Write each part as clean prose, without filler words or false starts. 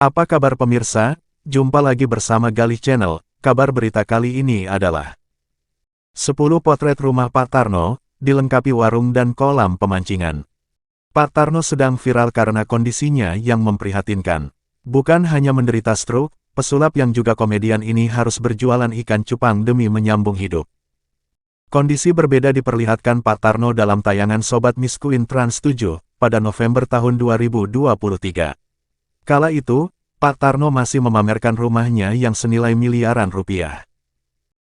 Apa kabar pemirsa? Jumpa lagi bersama Galih Channel. Kabar berita kali ini adalah 10 potret rumah Pak Tarno, dilengkapi warung dan kolam pemancingan. Pak Tarno sedang viral karena kondisinya yang memprihatinkan. Bukan hanya menderita stroke, pesulap yang juga komedian ini harus berjualan ikan cupang demi menyambung hidup. Kondisi berbeda diperlihatkan Pak Tarno dalam tayangan Sobat Miskuin Trans 7, pada November tahun 2023. Kala itu, Pak Tarno masih memamerkan rumahnya yang senilai miliaran rupiah.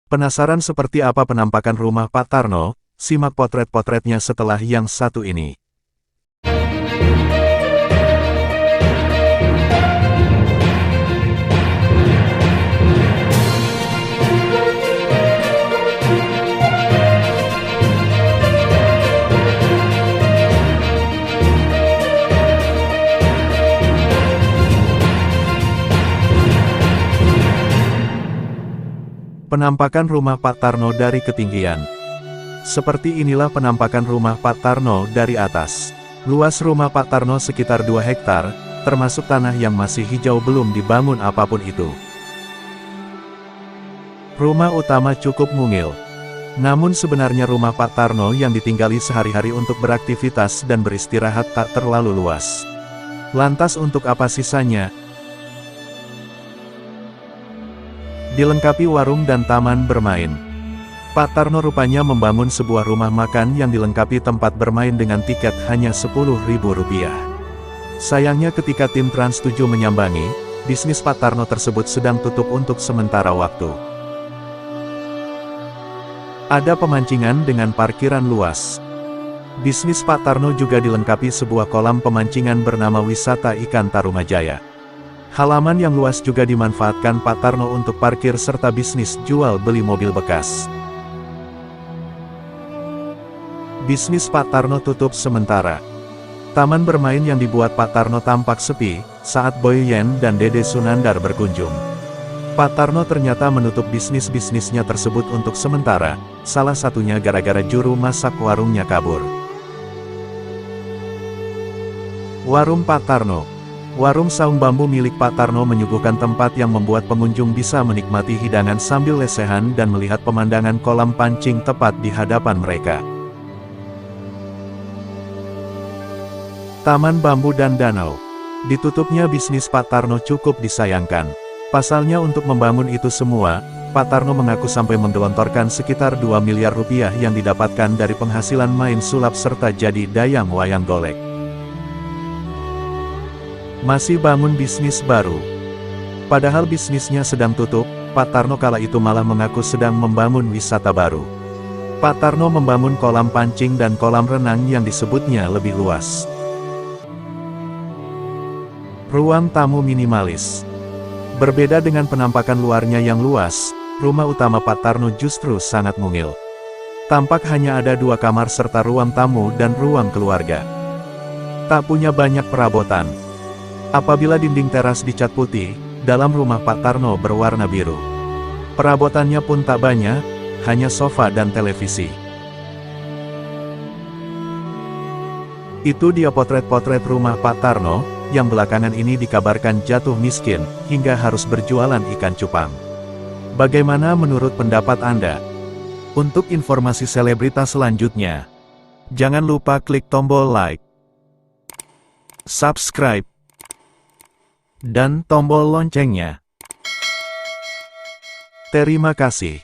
Penasaran seperti apa penampakan rumah Pak Tarno? Simak potret-potretnya setelah yang satu ini. Penampakan rumah Pak Tarno dari ketinggian. Seperti inilah penampakan rumah Pak Tarno dari atas. Luas rumah Pak Tarno sekitar 2 hektar, termasuk tanah yang masih hijau belum dibangun apapun itu. Rumah utama cukup mungil. Namun sebenarnya rumah Pak Tarno yang ditinggali sehari-hari untuk beraktivitas dan beristirahat tak terlalu luas. Lantas untuk apa sisanya? Dilengkapi warung dan taman bermain. Pak Tarno rupanya membangun sebuah rumah makan yang dilengkapi tempat bermain dengan tiket hanya Rp10.000. Sayangnya ketika tim Trans 7 menyambangi, bisnis Pak Tarno tersebut sedang tutup untuk sementara waktu. Ada pemancingan dengan parkiran luas. Bisnis Pak Tarno juga dilengkapi sebuah kolam pemancingan bernama Wisata Ikan Tarumajaya. Halaman yang luas juga dimanfaatkan Pak Tarno untuk parkir serta bisnis jual beli mobil bekas. Bisnis Pak Tarno tutup sementara. Taman bermain yang dibuat Pak Tarno tampak sepi saat Boy Yen dan Dede Sunandar berkunjung. Pak Tarno ternyata menutup bisnis-bisnisnya tersebut untuk sementara, salah satunya gara-gara juru masak warungnya kabur. Warung Pak Tarno. Warung saung bambu milik Pak Tarno menyuguhkan tempat yang membuat pengunjung bisa menikmati hidangan sambil lesehan dan melihat pemandangan kolam pancing tepat di hadapan mereka. Taman bambu dan danau. Ditutupnya bisnis Pak Tarno cukup disayangkan. Pasalnya untuk membangun itu semua, Pak Tarno mengaku sampai menggelontorkan sekitar 2 miliar rupiah yang didapatkan dari penghasilan main sulap serta jadi dayang wayang golek. Masih bangun bisnis baru. Padahal bisnisnya sedang tutup, Pak Tarno kala itu malah mengaku sedang membangun wisata baru. Pak Tarno membangun kolam pancing dan kolam renang yang disebutnya lebih luas. Ruang tamu minimalis. Berbeda dengan penampakan luarnya yang luas, rumah utama Pak Tarno justru sangat mungil. Tampak hanya ada 2 kamar serta ruang tamu dan ruang keluarga. Tak punya banyak perabotan. Apabila dinding teras dicat putih, dalam rumah Pak Tarno berwarna biru. Perabotannya pun tak banyak, hanya sofa dan televisi. Itu dia potret-potret rumah Pak Tarno, yang belakangan ini dikabarkan jatuh miskin, hingga harus berjualan ikan cupang. Bagaimana menurut pendapat Anda? Untuk informasi selebritas selanjutnya, jangan lupa klik tombol like, subscribe, dan tombol loncengnya. Terima kasih.